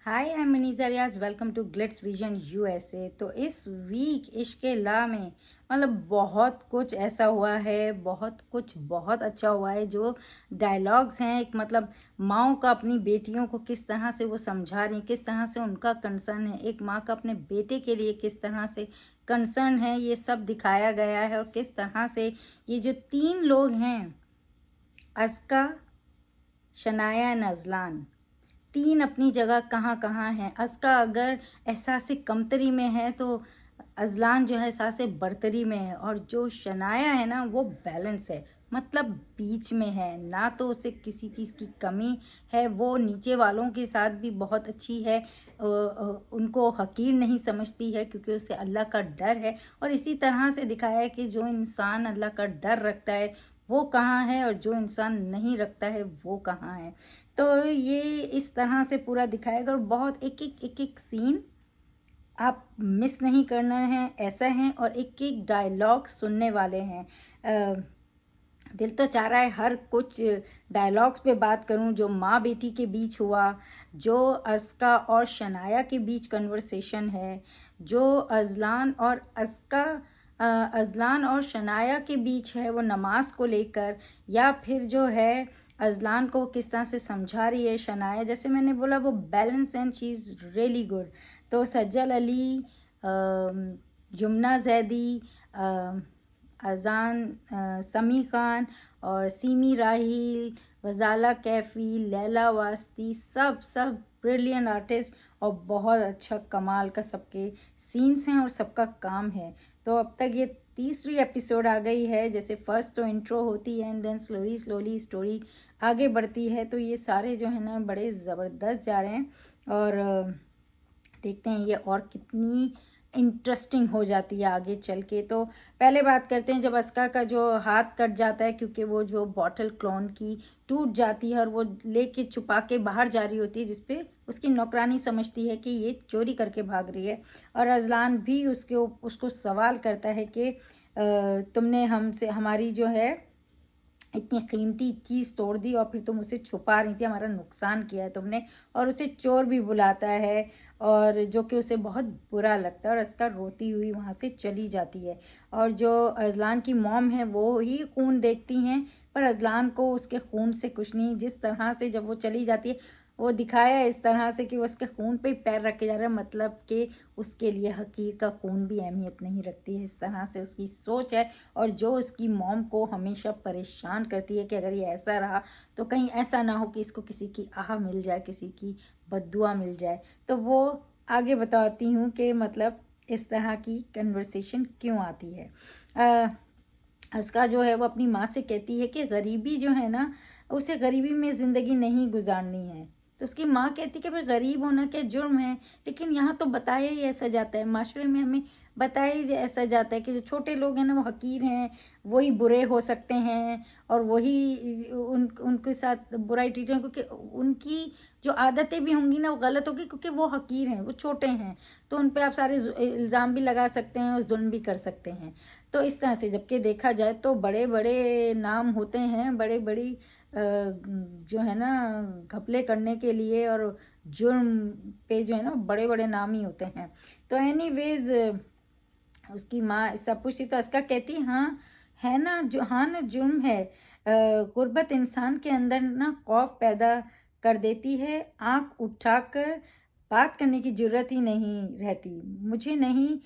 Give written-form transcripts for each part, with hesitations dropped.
Hi, I am Maniza Riaz. Welcome to Glitz Vision USA. तो इस week इश्क ला में मतलब बहुत कुछ ऐसा हुआ है, बहुत कुछ बहुत अच्छा हुआ है। जो डायलॉग्स हैं, एक मतलब माँओं का अपनी बेटियों को किस तरह से वो समझा रही, किस तरह से उनका कंसर्न है, एक माँ का अपने बेटे के लिए किस तरह से कंसर्न है, ये सब दिखाया गया है। और किस तरह से ये जो तीन लोग हैं, अस्का, शनाया, नजलान, तीन अपनी जगह कहाँ कहाँ हैं। अस्का अगर एहसास कमतरी में है तो अजलान जो है एहसास बरतरी में है। और जो शनाया है ना, वो बैलेंस है, मतलब बीच में है। ना तो उसे किसी चीज़ की कमी है, वो नीचे वालों के साथ भी बहुत अच्छी है, उनको हकीर नहीं समझती है क्योंकि उसे अल्लाह का डर है। और इसी तरह से दिखाया है कि जो इंसान अल्लाह का डर रखता है वो कहाँ है और जो इंसान नहीं रखता है वो कहाँ है। तो ये इस तरह से पूरा दिखाएगा और बहुत एक एक सीन आप मिस नहीं करना है, ऐसा है। और एक एक डायलॉग सुनने वाले हैं। दिल तो चाह रहा है हर कुछ डायलॉग्स पे बात करूं, जो माँ बेटी के बीच हुआ, जो अस्का और शनाया के बीच कन्वर्सेशन है, जो अजलान और शनाया के बीच है वो नमाज को लेकर, या फिर जो है अजलान को किस तरह से समझा रही है शनाया। जैसे मैंने बोला, वो balance and she is really good. तो सज्जल अली, जुमना जैदी, समी खान और सीमी राहील, गजाला कैफ़ी, लैला वास्ती, सब सब ब्रिलियंट आर्टिस्ट। और बहुत अच्छा कमाल का सबके सीन्स हैं और सबका काम है। तो अब तक ये तीसरी एपिसोड आ गई है। जैसे फर्स्ट तो इंट्रो होती है and then slowly slowly story आगे बढ़ती है। तो ये सारे जो है ना बड़े ज़बरदस्त जा रहे हैं। और देखते हैं ये और कितनी इंटरेस्टिंग हो जाती है आगे चल के। तो पहले बात करते हैं जब अस्का का जो हाथ कट जाता है, क्योंकि वो जो बॉटल क्लोन की टूट जाती है और वो लेके छुपा के बाहर जा रही होती है, जिसपे उसकी नौकरानी समझती है कि ये चोरी करके भाग रही है। और अजलान भी उसको सवाल करता है कि तुमने हमसे हमारी जो है इतनी कीमती चीज़ तोड़ दी और फिर तुम उसे छुपा रही थी, हमारा नुकसान किया है तुमने। और उसे चोर भी बुलाता है, और जो कि उसे बहुत बुरा लगता है और उसका रोती हुई वहाँ से चली जाती है। और जो अजलान की मॉम है वो ही खून देखती हैं, पर अजलान को उसके खून से कुछ नहीं। जिस तरह से जब वो चली जाती है, वो दिखाया है इस तरह से कि वो उसके खून पे ही पैर रखे जा रहा है, मतलब कि उसके लिए हकीर का खून भी अहमियत नहीं रखती है। इस तरह से उसकी सोच है। और जो उसकी मॉम को हमेशा परेशान करती है कि अगर ये ऐसा रहा तो कहीं ऐसा ना हो कि इसको किसी की आह मिल जाए, किसी की बद्दुआ मिल जाए। तो वो आगे बताती हूँ कि मतलब इस तरह की कन्वर्सेशन क्यों आती है। उसका जो है वो अपनी माँ से कहती है कि गरीबी जो है ना, उसे गरीबी में ज़िंदगी नहीं गुजारनी है। तो उसकी माँ कहती है कि भाई गरीब होना क्या जुर्म है। लेकिन यहाँ तो बताया ही ऐसा जाता है, माशरे में हमें बताया ही ऐसा जाता है कि जो छोटे लोग हैं ना वो हकीर हैं, वही बुरे हो सकते हैं और वही उनके साथ बुराई ट्रीट है, क्योंकि उनकी जो आदतें भी होंगी ना वो गलत होगी, क्योंकि वो हकीर हैं, वो छोटे हैं। तो उन पर आप सारे इल्ज़ाम भी लगा सकते हैं और जुल्म भी कर सकते हैं। तो इस तरह से जबकि देखा जाए तो बड़े बड़े नाम होते हैं, बड़े बड़ी जो है ना घपले करने के लिए और जुर्म पे जो है ना बड़े बड़े नाम ही होते हैं। तो एनीवेज उसकी माँ सब पूछती तो अस्का कहती, हाँ है ना, जो हाँ ना जुर्म है। गुर्बत इंसान के अंदर ना खौफ पैदा कर देती है, आंख उठाकर बात करने की जरूरत ही नहीं रहती। मुझे नहीं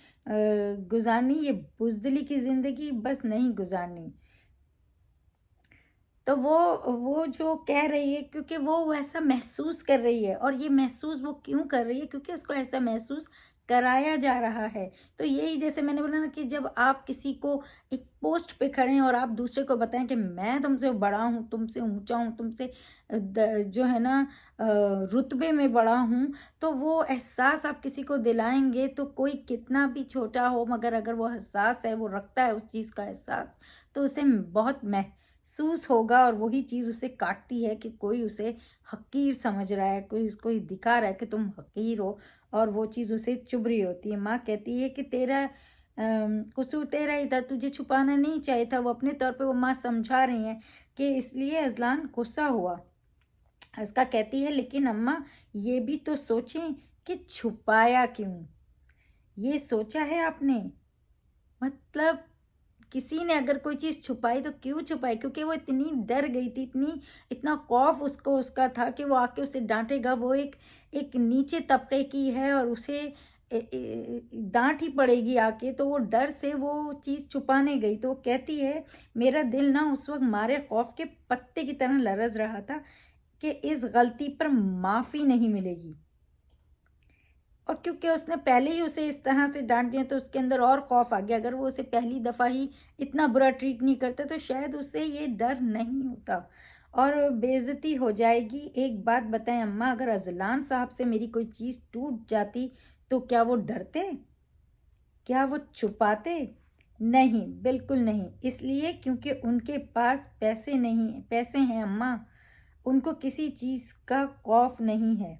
गुजारनी ये बुजदिली की ज़िंदगी, बस नहीं गुजारनी। तो वो जो कह रही है, क्योंकि वो वैसा महसूस कर रही है। और ये महसूस वो क्यों कर रही है, क्योंकि उसको ऐसा महसूस कराया जा रहा है। तो यही जैसे मैंने बोला ना कि जब आप किसी को एक पोस्ट पे खड़े हैं और आप दूसरे को बताएं कि मैं तुमसे बड़ा हूँ, तुमसे ऊंचा हूँ, तुमसे जो है ना रुतबे में बड़ा हूँ, तो वो एहसास आप किसी को दिलाएंगे तो कोई कितना भी छोटा हो, मगर अगर वो हसास है, वो रखता है उस चीज़ का एहसास, तो उसे बहुत महसूस होगा। और वही चीज़ उसे काटती है कि कोई उसे हकीर समझ रहा है, कोई उसको दिखा रहा है कि तुम हकीर हो, और वो चीज़ उसे चुभ रही होती है। माँ कहती है कि तेरा कसूर तेरा ही था, तुझे छुपाना नहीं चाहिए था। वो अपने तौर पे वो माँ समझा रही हैं कि इसलिए अजलान गुस्सा हुआ। अस्का कहती है लेकिन अम्मा ये भी तो सोचें कि छुपाया क्यों? ये सोचा है आपने? मतलब किसी ने अगर कोई चीज़ छुपाई तो क्यों छुपाई? क्योंकि वो इतनी डर गई थी, इतना खौफ उसको उसका था कि वो आके उसे डाँटेगा। वो एक एक नीचे तबके की है और उसे डाँट ही पड़ेगी आके, तो वो डर से वो चीज़ छुपाने गई। तो वो कहती है, मेरा दिल ना उस वक़्त मारे खौफ के पत्ते की तरह लरज़ रहा था कि इस गलती पर माफ़ी नहीं मिलेगी। और क्योंकि उसने पहले ही उसे इस तरह से डाँट दिया तो उसके अंदर और खौफ आ गया। अगर वो उसे पहली दफ़ा ही इतना बुरा ट्रीट नहीं करता तो शायद उसे ये डर नहीं होता और बेइज़्ज़ती हो जाएगी। एक बात बताएँ अम्मा, अगर अज़लान साहब से मेरी कोई चीज़ टूट जाती तो क्या वो डरते? क्या वो छुपाते? नहीं, बिल्कुल नहीं। इसलिए क्योंकि उनके पास पैसे नहीं, पैसे हैं अम्मा। उनको किसी चीज़ का खौफ नहीं है।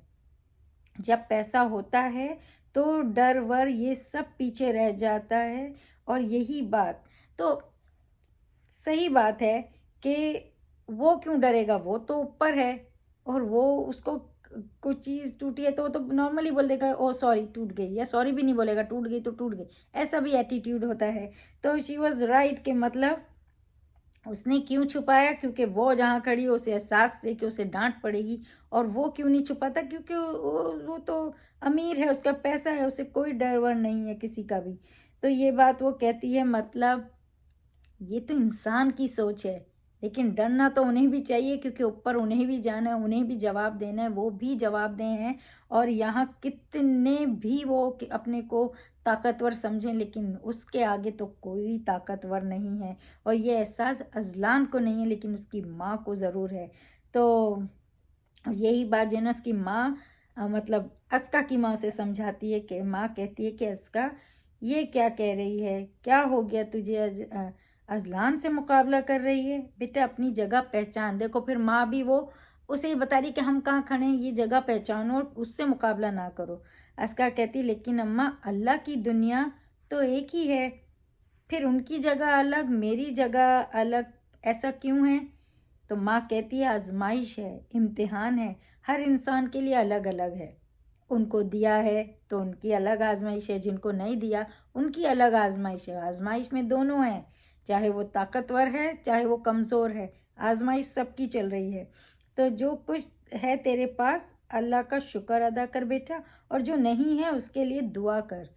जब पैसा होता है तो डर वर ये सब पीछे रह जाता है। और यही बात तो सही बात है कि वो क्यों डरेगा, वो तो ऊपर है और वो उसको कोई चीज़ टूटी है तो वो तो नॉर्मली बोल देगा ओह सॉरी टूट गई, या सॉरी भी नहीं बोलेगा, टूट गई तो टूट गई, ऐसा भी एटीट्यूड होता है। तो शी वॉज राइट कि मतलब उसने क्यों छुपाया? क्योंकि वो जहाँ खड़ी है उसे एहसास है कि उसे डाँट पड़ेगी। और वो क्यों नहीं छुपाता? क्योंकि वो तो अमीर है, उसका पैसा है, उसे कोई डर-वर नहीं है किसी का भी। तो ये बात वो कहती है, मतलब ये तो इंसान की सोच है, लेकिन डरना तो उन्हें भी चाहिए क्योंकि ऊपर उन्हें भी जाना है, उन्हें भी जवाब देना है, वो भी जवाबदेह हैं। और यहाँ कितने भी वो अपने को ताकतवर समझें लेकिन उसके आगे तो कोई ताकतवर नहीं है। और ये एहसास अज़लान को नहीं है लेकिन उसकी माँ को ज़रूर है। तो यही बात जो है ना उसकी माँ मतलब अस्का की माँ उसे समझाती है कि माँ कहती है कि अस्का ये क्या कह रही है? क्या हो गया तुझे? अज़लान से मुकाबला कर रही है? बेटा अपनी जगह पहचान। देखो फिर माँ भी वो उसे ये बता रही कि हम कहाँ खड़े हैं, ये जगह पहचानो और उससे मुकाबला ना करो। अस्का कहती लेकिन अम्मा अल्लाह की दुनिया तो एक ही है, फिर उनकी जगह अलग, मेरी जगह अलग, ऐसा क्यों है? तो माँ कहती है आजमाइश है, इम्तिहान है, हर इंसान के लिए अलग अलग है। उनको दिया है तो उनकी अलग आजमाइश है, जिनको नहीं दिया उनकी अलग आजमाइश है। आजमाइश में दोनों हैं, चाहे वो ताकतवर है चाहे वो कमज़ोर है, आजमाइश सबकी चल रही है। तो जो कुछ है तेरे पास अल्लाह का शुक्र अदा कर बेटा, और जो नहीं है उसके लिए दुआ कर,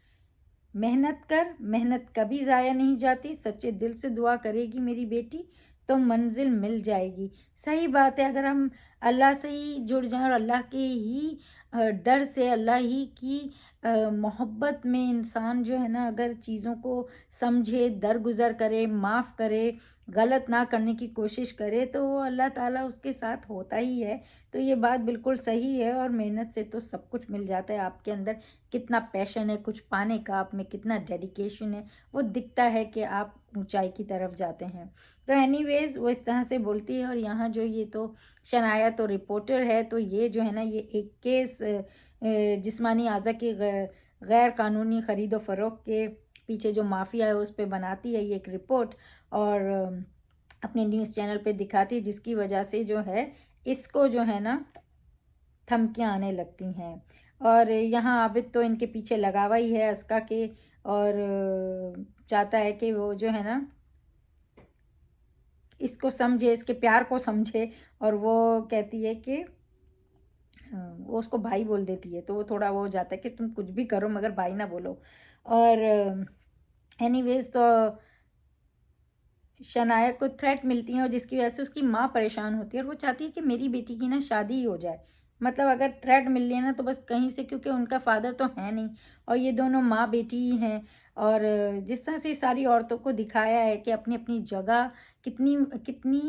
मेहनत कर, मेहनत कभी ज़ाया नहीं जाती। सच्चे दिल से दुआ करेगी मेरी बेटी तो मंजिल मिल जाएगी। सही बात है, अगर हम अल्लाह से ही जुड़ जाएं और अल्लाह के ही डर से, अल्लाह ही की मोहब्बत में इंसान जो है ना अगर चीज़ों को समझे, दरगुजर करे, माफ़ करे, गलत ना करने की कोशिश करे तो वो अल्लाह ताला उसके साथ होता ही है। तो ये बात बिल्कुल सही है और मेहनत से तो सब कुछ मिल जाता है। आपके अंदर कितना पैशन है कुछ पाने का, आप में कितना डेडिकेशन है, वो दिखता है कि आप ऊंचाई की तरफ जाते हैं। तो एनीवेज वो इस तरह से बोलती है। और यहाँ जो ये तो शनाया तो रिपोर्टर है, तो ये जो है ना ये एक केस जिस्मानी आज़ा की गैर कानूनी ख़रीदो फ़रोख्त के पीछे जो माफिया है उस पर बनाती है ये एक रिपोर्ट और अपने न्यूज़ चैनल पे दिखाती है, जिसकी वजह से जो है इसको जो है ना धमकियाँ आने लगती हैं। और यहाँ आबिद तो इनके पीछे लगा हुआ ही है अस्का के, और चाहता है कि वो जो है ना इसको समझे, इसके प्यार को समझे। और वो कहती है कि वो उसको भाई बोल देती है, तो वो थोड़ा वो हो जाता है कि तुम कुछ भी करो मगर भाई ना बोलो। और एनीवेज तो शनाया को थ्रेट मिलती हैं और जिसकी वजह से उसकी माँ परेशान होती है और वो चाहती है कि मेरी बेटी की ना शादी ही हो जाए। मतलब अगर थ्रेट मिल रही है ना तो बस कहीं से, क्योंकि उनका फादर तो है नहीं और ये दोनों माँ बेटी ही हैं। और जिस तरह से सारी औरतों को दिखाया है कि अपनी अपनी जगह कितनी कितनी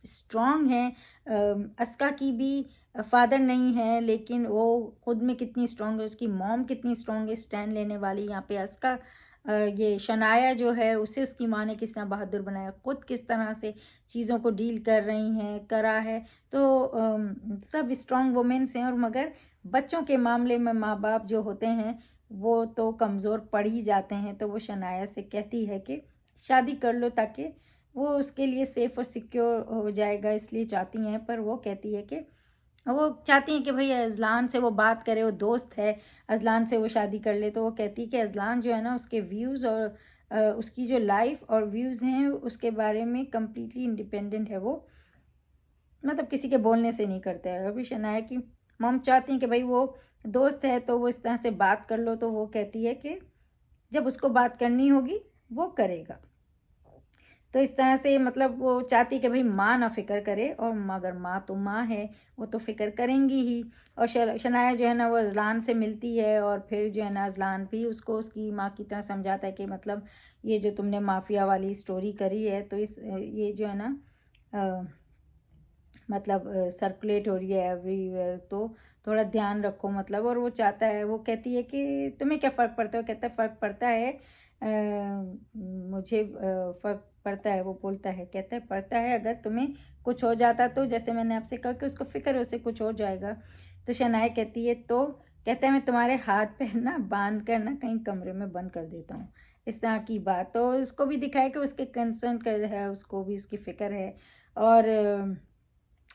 स्ट्रॉन्ग हैं। अस्का की भी फादर नहीं है लेकिन वो खुद में कितनी स्ट्रॉन्ग है, उसकी मॉम कितनी स्ट्रॉन्ग है स्टैंड लेने वाली। यहाँ पे अस्का ये शनाया जो है उसे उसकी माँ ने किस तरह बहादुर बनाया, खुद किस तरह से चीज़ों को डील कर रही हैं, करा है। तो सब स्ट्रॉन्ग वुमेन्स हैं। और मगर बच्चों के मामले में माँ बाप जो होते हैं वो तो कमज़ोर पड़ ही जाते हैं। तो वो शनाया से कहती है कि शादी कर लो ताकि वो उसके लिए सेफ़ और सिक्योर हो जाएगा इसलिए चाहती हैं। पर वो कहती है कि वो चाहती हैं कि भई अज़लान से वो बात करे, वो दोस्त है, अज़लान से वो शादी कर ले। तो वो कहती है कि अज़लान जो है ना उसके व्यूज़ और उसकी जो लाइफ़ और व्यूज़ हैं उसके बारे में कंप्लीटली इंडिपेंडेंट है वो, मतलब किसी के बोलने से नहीं करता है। अभी शनाया की मॉम चाहती हैं कि भई वो दोस्त है तो वो इस तरह से बात कर लो, तो वो कहती है कि जब उसको बात करनी होगी वो करेगा। तो इस तरह से मतलब वो चाहती कि भई माँ ना फ़िक्र करे, और मगर माँ तो माँ है, वो तो फ़िक्र करेंगी ही। और शनाया जो है ना वो अज़लान से मिलती है, और फिर जो है ना अज़लान भी उसको उसकी माँ की तरह समझाता है कि मतलब ये जो तुमने माफ़िया वाली स्टोरी करी है तो ये जो है ना अ, मतलब सर्कुलेट हो रही है एवरीवेयर, तो थोड़ा ध्यान रखो मतलब। और वो चाहता है, वो कहती है कि तुम्हें क्या फ़र्क पड़ता है? वो कहता है फ़र्क पड़ता है, मुझे फ़र्क पड़ता है। वो बोलता है, कहता है पड़ता है, अगर तुम्हें कुछ हो जाता तो, जैसे मैंने आपसे कहा कि उसको फ़िक्र है उसे कुछ हो जाएगा। तो शनाया कहती है, तो कहता है मैं तुम्हारे हाथ पैर ना बांध कर ना कहीं कमरे में बंद कर देता हूँ, इस तरह की बात। तो उसको भी दिखाया कि उसके कंसर्न कर है, उसको भी उसकी फ़िक्र है। और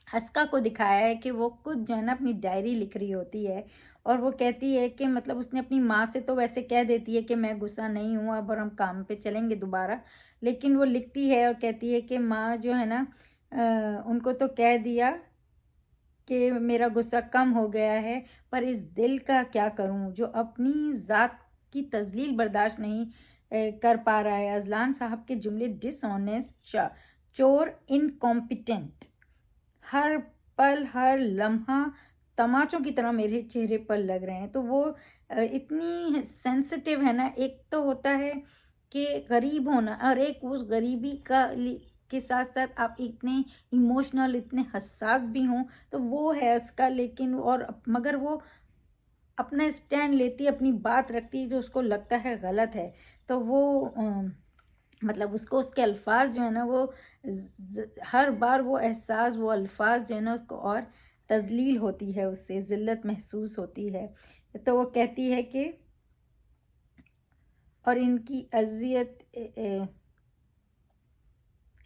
हस्का को दिखाया है कि वो खुद जो है ना अपनी डायरी लिख रही होती है, और वो कहती है कि मतलब उसने अपनी माँ से तो वैसे कह देती है कि मैं गुस्सा नहीं हूँ अब और हम काम पे चलेंगे दोबारा, लेकिन वो लिखती है और कहती है कि माँ जो है ना उनको तो कह दिया कि मेरा गुस्सा कम हो गया है, पर इस दिल का क्या करूं जो अपनी ज़ात की तज़लील बर्दाश्त नहीं कर पा रहा है। अज़लान साहब के जुमले डिसऑनेस्ट, चोर, इनकॉम्पिटेंट, हर पल हर लम्हा तमाचों की तरह मेरे चेहरे पर लग रहे हैं। तो वो इतनी सेंसिटिव है ना, एक तो होता है कि गरीब होना, और एक उस गरीबी के साथ साथ आप इतने इमोशनल, इतने हसास भी हों, तो वो है उसका। लेकिन और मगर वो अपना स्टैंड लेती है, अपनी बात रखती है जो उसको लगता है गलत है। तो वो मतलब उसको उसके अल्फाज जो है ना वो हर बार वो एहसास, वो अल्फाज जो है ना उसको और तजलील होती है, उससे ज़िल्लत महसूस होती है। तो वो कहती है कि और इनकी अजियत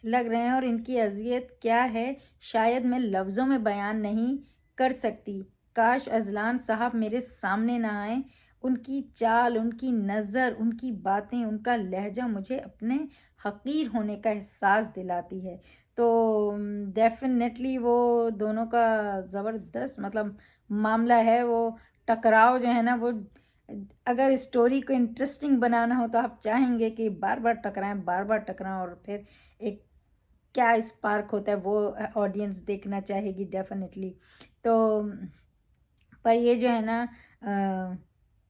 लग रहे हैं, और इनकी अजियत क्या है शायद मैं लफ्ज़ों में बयान नहीं कर सकती। काश अज़लान साहब मेरे सामने ना आए। उनकी चाल, उनकी नज़र, उनकी बातें, उनका लहजा मुझे अपने हक़ीर होने का एहसास दिलाती है। तो डेफ़िनेटली वो दोनों का ज़बरदस्त मतलब मामला है। वो टकराव जो है ना वो, अगर स्टोरी को इंटरेस्टिंग बनाना हो तो आप चाहेंगे कि बार-बार टकराएँ, बार-बार टकराएँ, और फिर एक क्या स्पार्क होता है वो ऑडियंस देखना चाहेगी डेफ़िनेटली। तो पर ये जो है ना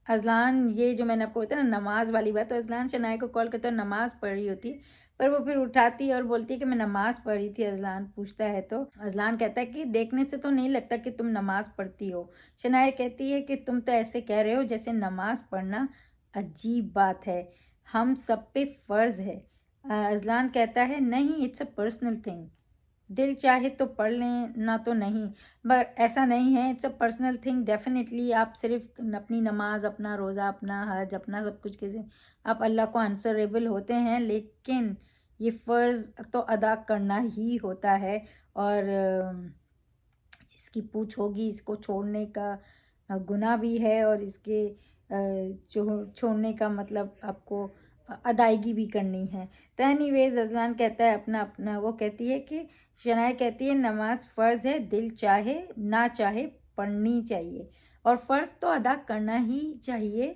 अज़लान, ये जो मैंने आपको बताया ना नमाज़ वाली बात, तो अज़लान शनाया को कॉल करता है, नमाज़ पढ़ रही होती है, पर वो फिर उठाती है और बोलती है कि मैं नमाज़ पढ़ रही थी। अज़लान पूछता है तो अज़लान कहता है कि देखने से तो नहीं लगता कि तुम नमाज़ पढ़ती हो। शनाया कहती है कि तुम तो ऐसे कह रहे हो जैसे नमाज़ पढ़ना अजीब बात है, हम सब पे फ़र्ज़ है। अज़लान कहता है नहीं, इट्स अ पर्सनल थिंग, दिल चाहे तो पढ़ लें, ना तो नहीं। बट ऐसा नहीं है, it's a personal thing definitely. आप सिर्फ अपनी नमाज, अपना रोज़ा, अपना हज, अपना सब कुछ कैसे आप अल्लाह को आंसरेबल होते हैं, लेकिन ये फ़र्ज़ तो अदा करना ही होता है। और इसकी पूछ होगी, इसको छोड़ने का गुनाह भी है, और इसके छोड़ने का मतलब आपको अदायगी भी करनी है। तो एनीवेज़ अज़लान कहता है अपना अपना, वो कहती है कि शनाया कहती है नमाज फ़र्ज़ है, दिल चाहे ना चाहे पढ़नी चाहिए, और फ़र्ज़ तो अदा करना ही चाहिए।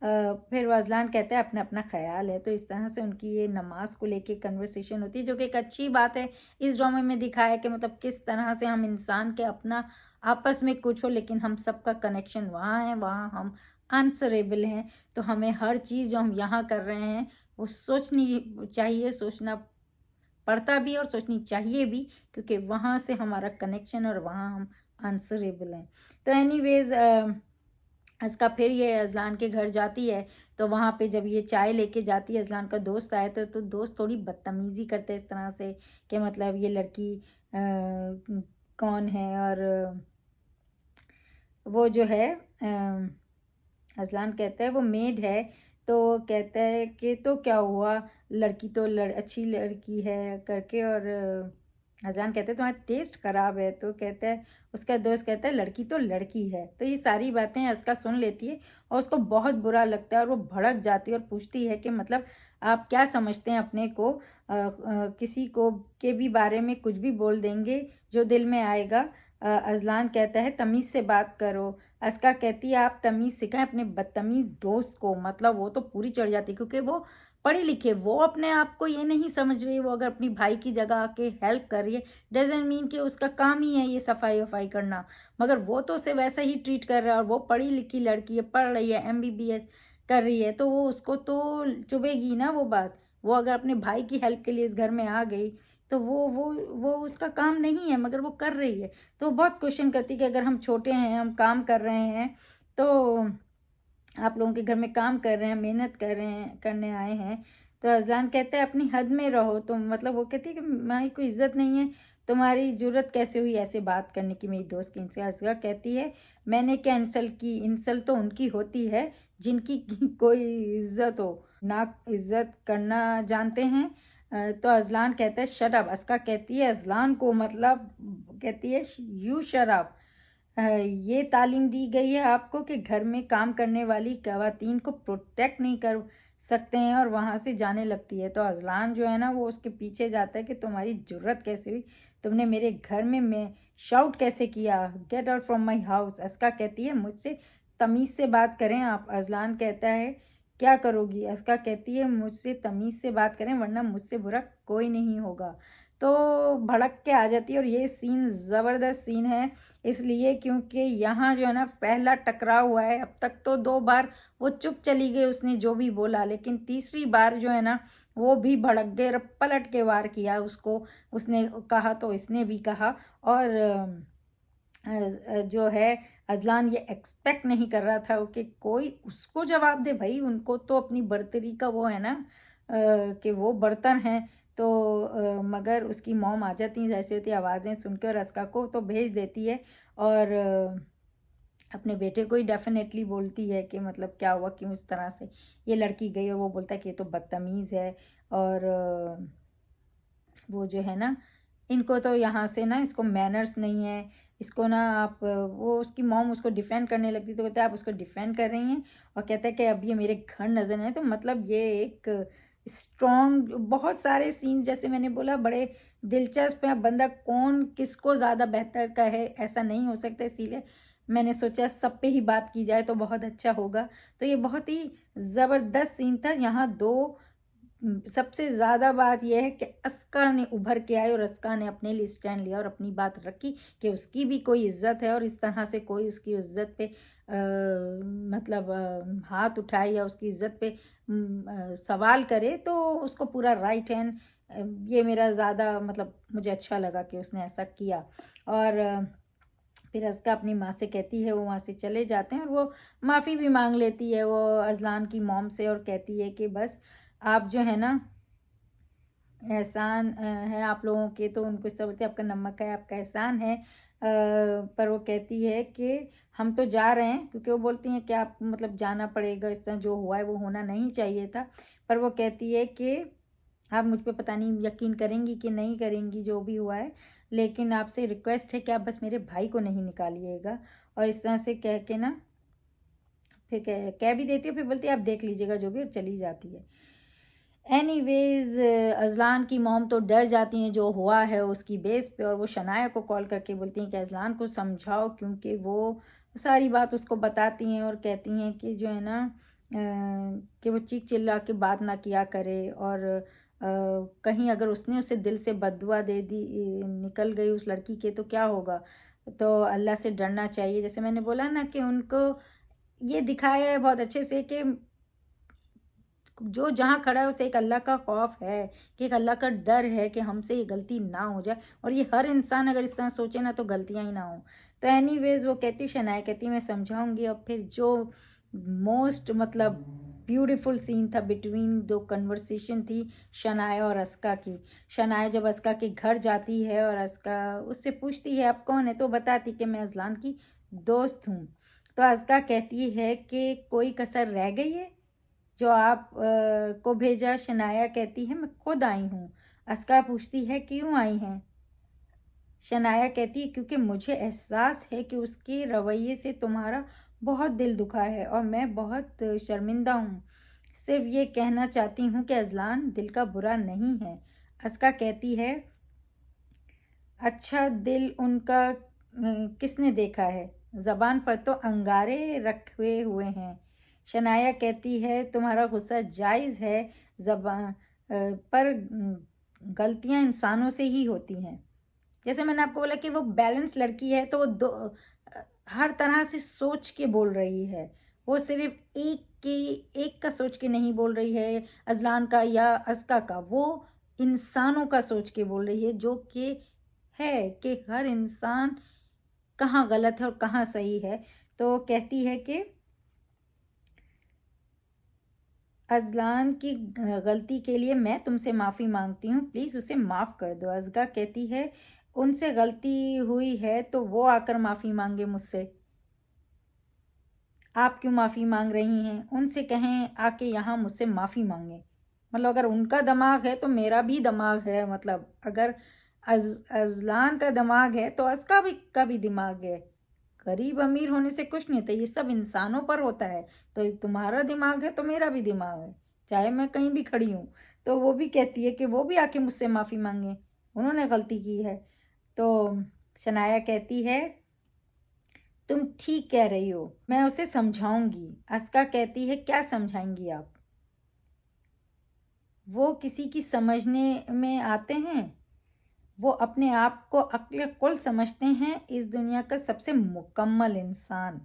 फिर वो अज़लान कहता है अपना अपना ख़्याल है। तो इस तरह से उनकी ये नमाज को लेके कन्वर्सेशन होती है, जो कि एक अच्छी बात है। इस ड्रामे में दिखाया है कि मतलब किस तरह से हम इंसान के अपना आपस में कुछ हो, लेकिन हम सबका कनेक्शन वहाँ है, वहाँ हम आंसरेबल हैं। तो हमें हर चीज़ जो हम यहाँ कर रहे हैं वो सोचनी चाहिए, सोचना पड़ता भी और सोचनी चाहिए भी, क्योंकि वहाँ से हमारा कनेक्शन और वहाँ हम आंसरेबल हैं। तो एनीवेज़ अस्का फिर ये अज़लान के घर जाती है, तो वहाँ पे जब ये चाय लेके जाती है, अज़लान का दोस्त आया तो दोस्त थोड़ी बदतमीज़ी करते हैं इस तरह से कि मतलब ये लड़की कौन है, और वो जो है अज़लान कहता है वो मेड है। तो कहता है कि तो क्या हुआ, लड़की तो अच्छी लड़की है करके। और अजान कहते हैं तुम्हारा टेस्ट ख़राब है। तो कहता है, उसका दोस्त कहता है लड़की तो लड़की है। तो ये सारी बातें अस्का सुन लेती है और उसको बहुत बुरा लगता है और वो भड़क जाती है और पूछती है कि मतलब आप क्या समझते हैं अपने को, किसी को के भी बारे में कुछ भी बोल देंगे जो दिल में आएगा। अजलान कहता है तमीज़ से बात करो। अस्का कहती है आप तमीज़ सिखाएं अपने बदतमीज़ दोस्त को। मतलब वो तो पूरी चढ़ जाती है क्योंकि वो पढ़ी लिखी है, वो अपने आप को ये नहीं समझ रही। वो अगर अपनी भाई की जगह आके हेल्प कर रही है डजेंट मीन कि उसका काम ही है ये सफाई वफाई करना, मगर वो तो उसे वैसा ही ट्रीट कर रहा है। और वो पढ़ी लिखी लड़की है, पढ़ रही है, MBBS कर रही है, तो वो उसको तो चुभेगी ना वो बात। वो अगर अपने भाई की हेल्प के लिए इस घर में आ गई तो वो उसका काम नहीं है, मगर वो कर रही है। तो वो बहुत क्वेश्चन करती कि अगर हम छोटे हैं, हम काम कर रहे हैं, तो आप लोगों के घर में काम कर रहे हैं, मेहनत कर रहे हैं, करने आए हैं। तो अजलान कहता है अपनी हद में रहो। तो मतलब वो कहती है कि माई कोई इज्जत नहीं है, तुम्हारी जरूरत कैसे हुई ऐसे बात करने की मेरी दोस्त की। इनसे असगा कहती है मैंने क्या इंसल्ट की, इंसल्ट तो उनकी होती है जिनकी कोई इज्जत हो, ना इज्जत करना जानते हैं। तो अजलान कहता है शराब। अस्का कहती है अजलान को, मतलब कहती है यू शराब, ये तालीम दी गई है आपको कि घर में काम करने वाली ख़वातीन को प्रोटेक्ट नहीं कर सकते हैं, और वहाँ से जाने लगती है। तो अजलान जो है ना वो उसके पीछे जाता है कि तुम्हारी ज़रूरत कैसे हुई, तुमने मेरे घर में मैं शाउट कैसे किया, get out from my house. Aska कहती है मुझसे तमीज़ से बात करें आप। अजलान कहता है क्या करोगी। अस्का कहती है मुझसे तमीज़ से बात करें वरना मुझसे बुरा कोई नहीं होगा। तो भड़क के आ जाती है। और ये सीन ज़बरदस्त सीन है इसलिए क्योंकि यहाँ जो है ना पहला टकराव हुआ है। अब तक तो 2 बार वो चुप चली गई, उसने जो भी बोला, लेकिन तीसरी बार जो है ना वो भी भड़क गए और पलट के वार किया उसको। उसने कहा तो इसने भी कहा। और जो है अदलान ये एक्सपेक्ट नहीं कर रहा था कि कोई उसको जवाब दे। भाई उनको तो अपनी बर्तरी का वो है ना, कि वो बर्तन हैं। तो मगर उसकी मॉम आ जाती हैं जैसे होती आवाज़ें सुन के और अस्का को तो भेज देती है। और अपने बेटे को ही डेफिनेटली बोलती है कि मतलब क्या हुआ, क्यों इस तरह से ये लड़की गई। और वो बोलता है कि ये तो बदतमीज़ है। और वो जो है ना इनको तो यहाँ से ना, इसको मैनर्स नहीं है, इसको ना आप, वो उसकी मॉम उसको डिफेंड करने लगती तो कहते हैं आप उसको डिफेंड कर रही हैं। और कहते हैं कि अब ये मेरे घर नज़र है। तो मतलब ये एक स्ट्रॉन्ग, बहुत सारे सीन्स जैसे मैंने बोला बड़े दिलचस्प हैं। बंदा कौन किसको ज़्यादा बेहतर का है ऐसा नहीं हो सकता, इसीलिए मैंने सोचा सब पे ही बात की जाए तो बहुत अच्छा होगा। तो ये बहुत ही ज़बरदस्त सीन था। यहाँ दो सबसे ज़्यादा बात यह है कि अस्का ने उभर के आई और अस्का ने अपने लिए स्टैंड लिया और अपनी बात रखी कि उसकी भी कोई इज्जत है। और इस तरह से कोई उसकी इज्जत पे मतलब हाथ उठाए या उसकी इज्जत पे सवाल करे तो उसको पूरा राइट हैंड, ये मेरा ज़्यादा मतलब मुझे अच्छा लगा कि उसने ऐसा किया। और फिर अस्का अपनी माँ से कहती है, वो वहाँ से चले जाते हैं और वो माफ़ी भी मांग लेती है वो अजलान की मॉम से। और कहती है कि बस आप जो है ना एहसान है आप लोगों के, तो उनको इस तरह बोलते हैं आपका नमक है, आपका एहसान है। पर वो कहती है कि हम तो जा रहे हैं, क्योंकि वो बोलती हैं कि आप मतलब जाना पड़ेगा, इस तरह जो हुआ है वो होना नहीं चाहिए था। पर वो कहती है कि आप मुझ पे पता नहीं यकीन करेंगी कि नहीं करेंगी जो भी हुआ है, लेकिन आपसे रिक्वेस्ट है कि आप बस मेरे भाई को नहीं निकालिएगा। और इस तरह से कह के ना फिर कह भी देती है, फिर बोलती है आप देख लीजिएगा जो भी, और चली जाती है। एनीवेज अजलान की मॉम तो डर जाती हैं जो हुआ है उसकी बेस पे, और वो शनाया को कॉल करके बोलती हैं कि अजलान को समझाओ, क्योंकि वो सारी बात उसको बताती हैं और कहती हैं कि जो है ना कि वो चीख चिल्ला के बात ना किया करे। और कहीं अगर उसने उसे दिल से बद्दुआ दे दी, निकल गई उस लड़की के, तो क्या होगा। तो अल्लाह से डरना चाहिए। जैसे मैंने बोला ना कि उनको ये दिखाया है बहुत अच्छे से कि जो जहाँ खड़ा है उसे एक अल्लाह का खौफ है, कि एक अल्लाह का डर है कि हमसे ये गलती ना हो जाए। और ये हर इंसान अगर इस तरह सोचे ना तो गलतियाँ ही ना हो। तो एनीवेज वो कहती, शनाया कहती मैं समझाऊंगी। और फिर जो मोस्ट मतलब ब्यूटीफुल सीन था बिटवीन दो कन्वर्सेशन थी शनाया और अस्का की। शनाया जब अस्का के घर जाती है और अस्का उससे पूछती है आप कौन है, तो बताती कि मैं अजलान की दोस्त हूँ। तो अस्का कहती है कि कोई कसर रह गई है। जो आप को भेजा। शनाया कहती है मैं खुद आई हूँ। अस्का पूछती है क्यों आई हैं। शनाया कहती है क्योंकि मुझे एहसास है कि उसके रवैये से तुम्हारा बहुत दिल दुखा है और मैं बहुत शर्मिंदा हूँ। सिर्फ ये कहना चाहती हूँ कि अजलान दिल का बुरा नहीं है। अस्का कहती है अच्छा दिल उनका किसने देखा है, ज़बान पर तो अंगारे रखे हुए हैं। शनाया कहती है तुम्हारा गुस्सा जायज़ है, ज़बान पर गलतियाँ इंसानों से ही होती हैं। जैसे मैंने आपको बोला कि वो बैलेंस लड़की है, तो वो हर तरह से सोच के बोल रही है। वो सिर्फ एक का सोच के नहीं बोल रही है, अजलान का या अस्का का। वो इंसानों का सोच के बोल रही है, जो कि है कि हर इंसान कहाँ गलत है और कहाँ सही है। तो कहती है कि अजलान की गलती के लिए मैं तुमसे माफ़ी मांगती हूँ, प्लीज़ उसे माफ़ कर दो। अज़गा कहती है उनसे गलती हुई है तो वो आकर माफ़ी मांगे मुझसे, आप क्यों माफ़ी मांग रही हैं। उनसे कहें आके यहाँ मुझसे माफ़ी मांगे। मतलब अगर उनका दिमाग है तो मेरा भी दिमाग है। मतलब अगर अजलान का दिमाग है तो अज़गा भी का भी दिमाग है। गरीब अमीर होने से कुछ नहीं होता, ये सब इंसानों पर होता है। तो तुम्हारा दिमाग है तो मेरा भी दिमाग है, चाहे मैं कहीं भी खड़ी हूँ। तो वो भी कहती है कि वो भी आके मुझसे माफ़ी मांगे, उन्होंने गलती की है। तो शनाया कहती है तुम ठीक कह रही हो, मैं उसे समझाऊंगी। अस्का कहती है क्या समझाएंगी आप, वो किसी की समझने में आते हैं, वो अपने आप को अक्ल कुल समझते हैं, इस दुनिया का सबसे मुकम्मल इंसान।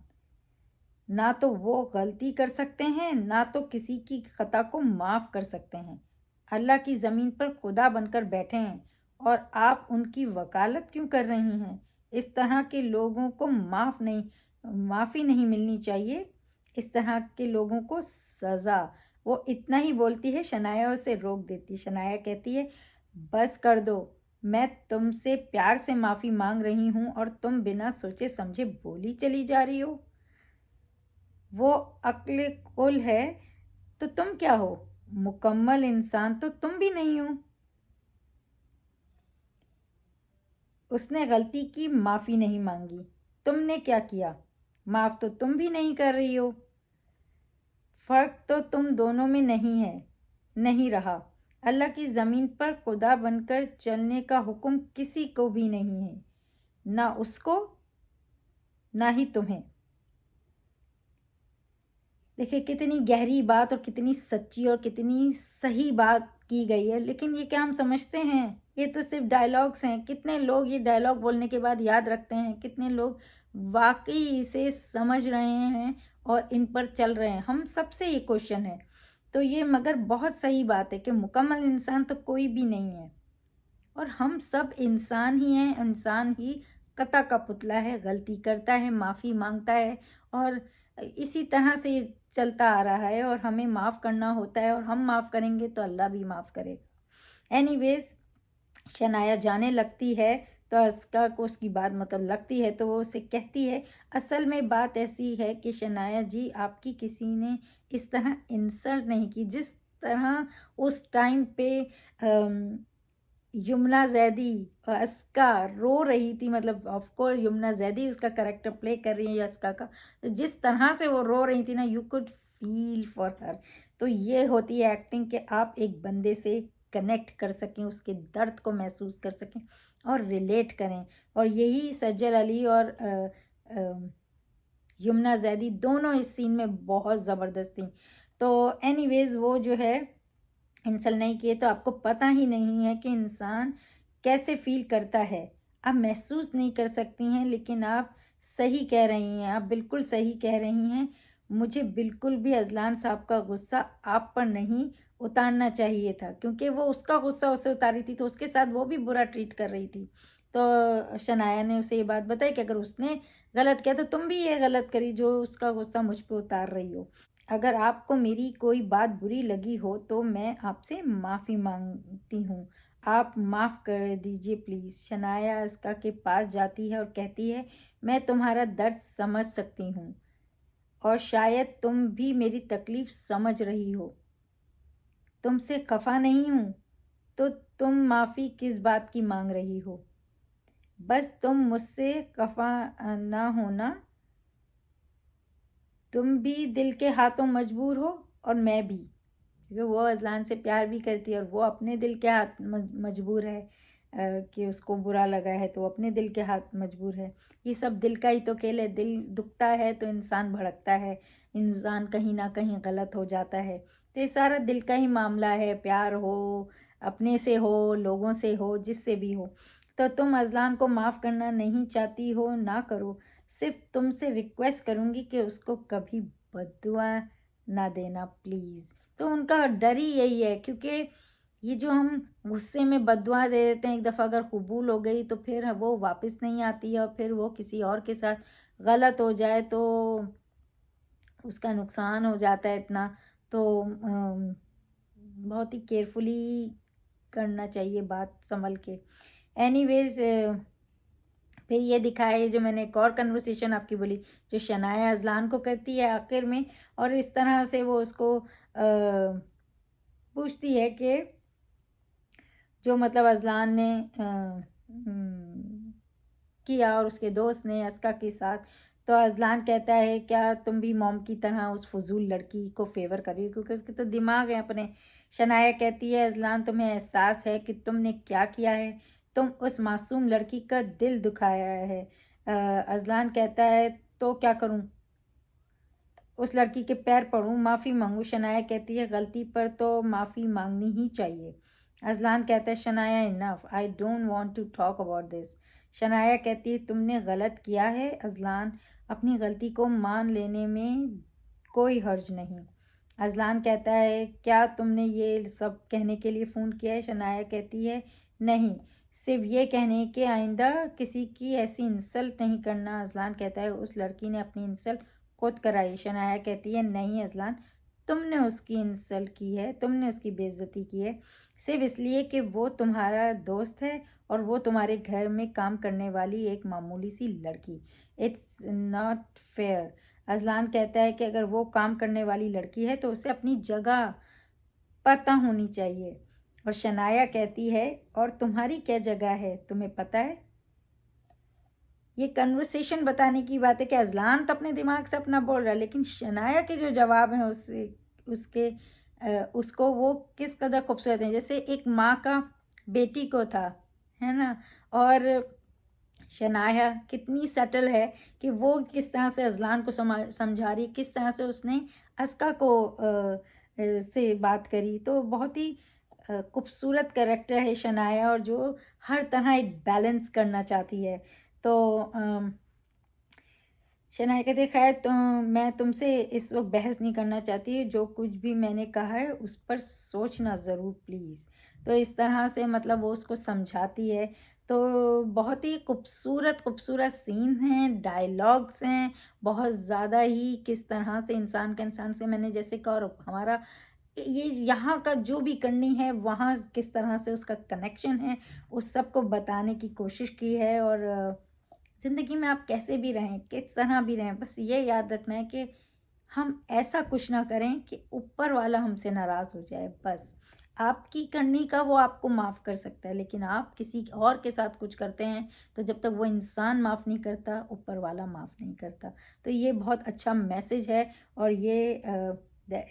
ना तो वो गलती कर सकते हैं, ना तो किसी की खता को माफ़ कर सकते हैं। अल्लाह की ज़मीन पर खुदा बनकर बैठे हैं और आप उनकी वकालत क्यों कर रही हैं। इस तरह के लोगों को माफ़ी नहीं मिलनी चाहिए, इस तरह के लोगों को सज़ा। वो इतना ही बोलती है, शनाया उसे रोक देती। शनाया कहती है बस कर दो, मैं तुमसे प्यार से माफ़ी मांग रही हूँ और तुम बिना सोचे समझे बोली चली जा रही हो। वो अक्ल कुल है तो तुम क्या हो, मुकम्मल इंसान तो तुम भी नहीं हो। उसने गलती की, माफ़ी नहीं मांगी। तुमने क्या किया, माफ़ तो तुम भी नहीं कर रही हो। फ़र्क तो तुम दोनों में नहीं रहा। अल्लाह की ज़मीन पर खुदा बनकर चलने का हुक्म किसी को भी नहीं है, ना उसको ना ही तुम्हें। देखिए कितनी गहरी बात और कितनी सच्ची और कितनी सही बात की गई है। लेकिन ये क्या हम समझते हैं, ये तो सिर्फ डायलॉग्स हैं। कितने लोग ये डायलॉग बोलने के बाद याद रखते हैं, कितने लोग वाकई इसे समझ रहे हैं और इन पर चल रहे हैं। हम सबसे ये क्वेश्चन है। तो ये मगर बहुत सही बात है कि मुकम्मल इंसान तो कोई भी नहीं है और हम सब इंसान ही हैं। इंसान ही कता का पुतला है, गलती करता है, माफ़ी मांगता है और इसी तरह से ये चलता आ रहा है और हमें माफ़ करना होता है और हम माफ़ करेंगे तो अल्लाह भी माफ़ करेगा। एनीवेज शनाया जाने लगती है तो अस्का को उसकी बात मतलब लगती है, तो वो उसे कहती है असल में बात ऐसी है कि शनाया जी आपकी किसी ने इस तरह इंसल्ट नहीं की जिस तरह उस टाइम पे यमुना जैदी अस्का रो रही थी। मतलब ऑफ कोर्स यमुना जैदी उसका करेक्टर प्ले कर रही है अस्का का, तो जिस तरह से वो रो रही थी ना, you could feel for her. तो ये होती है एक्टिंग कि आप एक बंदे से कनेक्ट कर सकें, उसके दर्द को महसूस कर सकें और रिलेट करें। और यही सज्जल अली और यमुना जैदी दोनों इस सीन में बहुत ज़बरदस्त थी। तो एनीवेज वो जो है इंसल्ट नहीं किए तो आपको पता ही नहीं है कि इंसान कैसे फील करता है। आप महसूस नहीं कर सकती हैं, लेकिन आप सही कह रही हैं, आप बिल्कुल सही कह रही हैं। मुझे बिल्कुल भी अजलान साहब का गुस्सा आप पर नहीं उतारना चाहिए था, क्योंकि वो उसका गुस्सा उसे उतारी थी तो उसके साथ वो भी बुरा ट्रीट कर रही थी। तो शनाया ने उसे ये बात बताई कि अगर उसने गलत किया तो तुम भी ये गलत करी जो उसका गुस्सा मुझ पर उतार रही हो। अगर आपको मेरी कोई बात बुरी लगी हो तो मैं आपसे माफ़ी मांगती हूँ, आप माफ़ कर दीजिए प्लीज़। शनाया इसका के पास जाती है और कहती है मैं तुम्हारा दर्द समझ सकती हूँ, और शायद तुम भी मेरी तकलीफ़ समझ रही हो। तुमसे खफ़ा नहीं हूँ, तो तुम माफ़ी किस बात की माँग रही हो? बस तुम मुझसे खफ़ा ना होना। तुम भी दिल के हाथों मजबूर हो और मैं भी। क्योंकि वो अज़लान से प्यार भी करती है और वो अपने दिल के हाथ मजबूर है, कि उसको बुरा लगा है तो वो अपने दिल के हाथ मजबूर है। ये सब दिल का ही तो खेल है। दिल दुखता है तो इंसान भड़कता है, इंसान कहीं ना कहीं गलत हो जाता है। तो ये सारा दिल का ही मामला है, प्यार हो, अपने से हो, लोगों से हो, जिससे भी हो। तो तुम अज़लान को माफ़ करना नहीं चाहती हो, ना करो। सिर्फ तुमसे रिक्वेस्ट करूँगी कि उसको कभी बद्दुआ ना देना प्लीज़। तो उनका डर ही यही है, क्योंकि ये जो हम गुस्से में बद्दुआ दे देते हैं, एक दफ़ा अगर कबूल हो गई तो फिर वो वापस नहीं आती है, और फिर वो किसी और के साथ गलत हो जाए तो उसका नुकसान हो जाता है इतना। तो बहुत ही केयरफुली करना चाहिए बात, संभल के। एनीवेज, फिर ये दिखाया है जो मैंने एक और कन्वर्सेशन आपकी बोली, जो शनाया अज़लान को करती है आखिर में, और इस तरह से वो उसको पूछती है कि जो मतलब अज़लान ने किया और उसके दोस्त ने अस्का के साथ। तो अज़लान कहता है क्या तुम भी मॉम की तरह उस फजूल लड़की को फेवर कर रही हो, क्योंकि उसके तो दिमाग है अपने। शनाया कहती है अज़लान तुम्हें एहसास है कि तुमने क्या किया है, तुम उस मासूम लड़की का दिल दुखाया है। अज़लान कहता है तो क्या करूं, उस लड़की के पैर पड़ूं, माफ़ी मांगूं। शनाया कहती है गलती पर तो माफ़ी मांगनी ही चाहिए। अज़लान कहता है Shanaya enough, I don't want to talk about this. Shanaya कहती है तुमने गलत किया है अज़लान, अपनी गलती को मान लेने में कोई हर्ज नहीं। अज़लान कहता है क्या तुमने ये सब कहने के लिए फ़ोन किया है? शनाया कहती है नहीं, सिर्फ ये कहने के आइंदा किसी की ऐसी इंसल्ट नहीं करना। अज़लान कहता है उस लड़की ने अपनी इंसल्ट खुद कराई। शनाया कहती है नहीं अज़लान, तुमने उसकी इंसल्ट की है, तुमने उसकी बेइज्जती की है, सिर्फ इसलिए कि वो तुम्हारा दोस्त है और वो तुम्हारे घर में काम करने वाली एक मामूली सी लड़की। It's not fair. अज़लान कहता है कि अगर वो काम करने वाली लड़की है तो उसे अपनी जगह पता होनी चाहिए। और शनाया कहती है और तुम्हारी क्या जगह है, तुम्हें पता है? ये कन्वर्सेशन बताने की बात है कि अज़लान तो अपने दिमाग से अपना बोल रहा है, लेकिन शनाया के जो जवाब हैं उसके उसको वो किस कदर खूबसूरत हैं। जैसे एक माँ का बेटी को था, है ना। और शनाया कितनी सटल है कि वो किस तरह से अज़लान को समझा रही, किस तरह से उसने अस्का को से बात करी। तो बहुत ही खूबसूरत कैरेक्टर है शनाया, और जो हर तरह एक बैलेंस करना चाहती है। तो शनाया कहती है खैर तो मैं तुमसे इस वक्त बहस नहीं करना चाहती, जो कुछ भी मैंने कहा है उस पर सोचना ज़रूर प्लीज़। तो इस तरह से मतलब वो उसको समझाती है। तो बहुत ही खूबसूरत खूबसूरत सीन हैं, डायलॉग्स हैं, बहुत ज़्यादा ही किस तरह से इंसान का इंसान से, मैंने जैसे कहा, और हमारा ये यहाँ का जो भी करनी है वहाँ किस तरह से उसका कनेक्शन है, उस सब को बताने की कोशिश की है। और ज़िंदगी में आप कैसे भी रहें, किस तरह भी रहें, बस ये याद रखना है कि हम ऐसा कुछ ना करें कि ऊपर वाला हमसे नाराज़ हो जाए। बस आपकी करनी का वो आपको माफ़ कर सकता है, लेकिन आप किसी और के साथ कुछ करते हैं तो जब तक वो इंसान माफ़ नहीं करता, ऊपर वाला माफ़ नहीं करता। तो ये बहुत अच्छा मैसेज है, और ये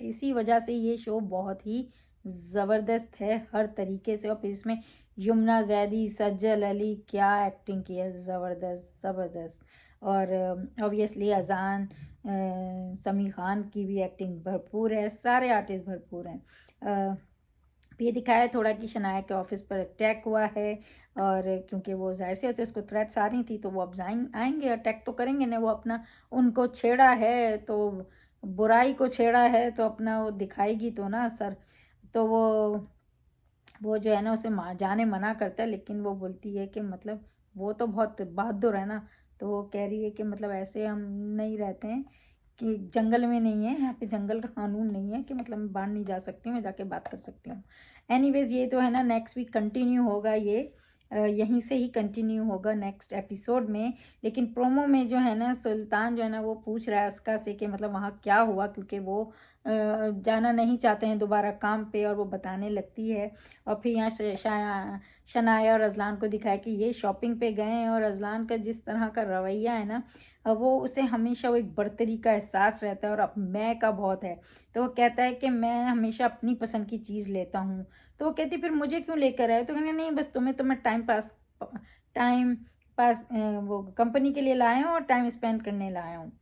इसी वजह से ये शो बहुत ही ज़बरदस्त है हर तरीके से। और फिर इसमें यमुना ज़ैदी, सज्जल अली, क्या एक्टिंग की है, ज़बरदस्त ज़बरदस्त। और ऑब्वियसली अज़ान, समी खान की भी एक्टिंग भरपूर है, सारे आर्टिस्ट भरपूर हैं। ये दिखाया है थोड़ा कि शनाया के ऑफिस पर अटैक हुआ है, और क्योंकि वो ज़ाहिर सी होती है उसको थ्रेट्स आ रही थी, तो वो अब आएंगे, अटैक तो करेंगे ना। वो अपना उनको छेड़ा है तो बुराई को छेड़ा है तो अपना वो दिखाएगी तो ना असर। तो वो जो है ना उसे जाने मना करता है, लेकिन वो बोलती है कि मतलब वो तो बहुत बहादुर है ना। तो वो कह रही है कि मतलब ऐसे हम नहीं रहते हैं, कि जंगल में नहीं है, यहाँ पे जंगल का कानून नहीं है कि मतलब मैं बाहर नहीं जा सकती हूँ, मैं जाके बात कर सकती हूँ। एनीवेज ये तो है ना, नेक्स्ट वीक कंटिन्यू होगा ये यहीं से ही कंटिन्यू होगा नेक्स्ट एपिसोड में। लेकिन प्रोमो में जो है ना, सुल्तान जो है ना वो पूछ रहा है अस्का से कि मतलब वहाँ क्या हुआ, क्योंकि वो जाना नहीं चाहते हैं दोबारा काम पे, और वो बताने लगती है। और फिर यहाँ शनाया और अजलान को दिखाया कि ये शॉपिंग पे गए हैं, और अजलान का जिस तरह का रवैया है ना, वो उसे हमेशा वो एक बर्तरी का एहसास रहता है, और अब मैं का बहुत है। तो वो कहता है कि मैं हमेशा अपनी पसंद की चीज़ लेता हूँ। तो वो कहती फिर मुझे क्यों लेकर आए? तो कहना नहीं, बस तुम्हें टाइम पास वो कंपनी के लिए लाए हूँ और टाइम स्पेंड करने लाया हूँ।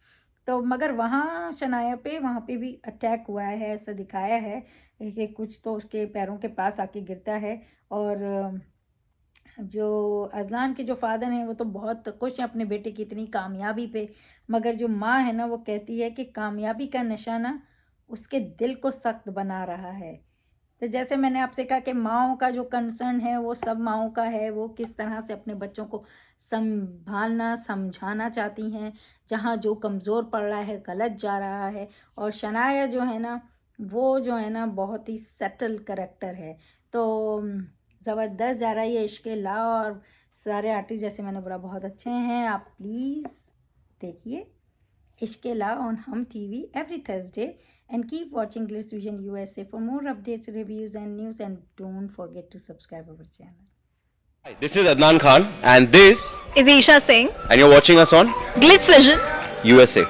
तो मगर वहाँ शनाया पे वहाँ पे भी अटैक हुआ है, ऐसा दिखाया है कि कुछ तो उसके पैरों के पास आके गिरता है। और जो अजलान के जो फादर हैं वो तो बहुत खुश हैं अपने बेटे की इतनी कामयाबी पे, मगर जो माँ है ना वो कहती है कि कामयाबी का नशा ना उसके दिल को सख्त बना रहा है। तो जैसे मैंने आपसे कहा कि माँओं का जो कंसर्न है वो सब माँओं का है, वो किस तरह से अपने बच्चों को संभालना समझाना चाहती हैं, जहाँ जो कमज़ोर पड़ रहा है, गलत जा रहा है। और शनाया जो है ना वो जो है ना बहुत ही सेटल करैक्टर है। तो ज़बरदस्त जा रहा है ये इश्क़ ला, और सारे आर्टिस्ट जैसे मैंने बोला बहुत अच्छे हैं। आप प्लीज़ देखिए इश्क़ ला ऑन हम TV every Thursday, and keep watching Glitz Vision USA for more updates, reviews and news, and don't forget to subscribe our channel. Hi, this is Adnan Khan and this is Isha Singh. and you're watching us on Glitz Vision USA.